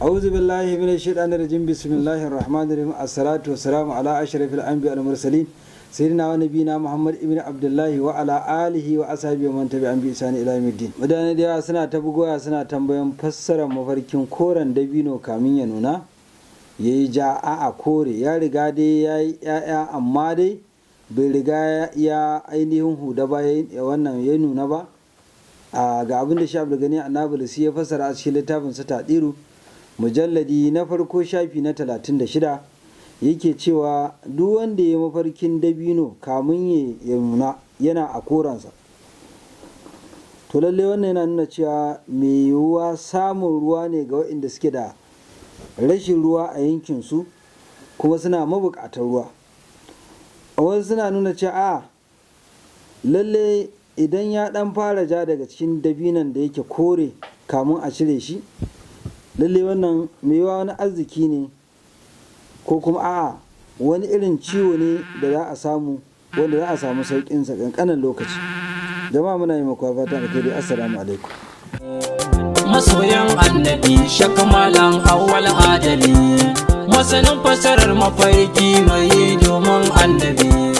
أعوذ بالله من الشيطان الرجيم بسم الله الرحمن الرحيم الصلاة والسلام على أشرف الأنبياء والمرسلين سيدنا ونبينا محمد ابن عبد الله وعلى آله وأصحابه ومن تبعهم بإحسان إلى يوم الدين. Mutane da yawa suna ta bugowa suna tambayan fassarar mafarkin koren dabino kamin ya nuna yayi ja a kore ya riga dai yayi yaya amma dai bai riga ya ainihin huda ba wannan ya nuna ba ga abin da shi Abdul Gani Annabulsi ya fassara a cikin littafin sa Tadiru mujalladi na farko shafi na 36 yake cewa duk wanda ya mafarkin dabino kamun ya nuna yana a koransa to lalle wannan yana nuna cewa mai yiwuwa samun ruwa ne ga waɗanda suke da rashin ruwa a yankinsu kuma suna mabukatar ruwa a wasu suna nuna cewa lalle idan ya dan fara ja daga cikin dabinon da yake kore kamun a cire shi lalle wannan mai yiwuwa wani arziki ne ko kuma wani irin ciwo ne da za a samu wanda za a samu sauƙinsa ƙanƙanin lokaci. Jama'a muna yi makwa fata alkhairi, assalamu alaikum. Masoyan annabi shakamalan awwal adali masanin fasarar mafarki mai domin annabi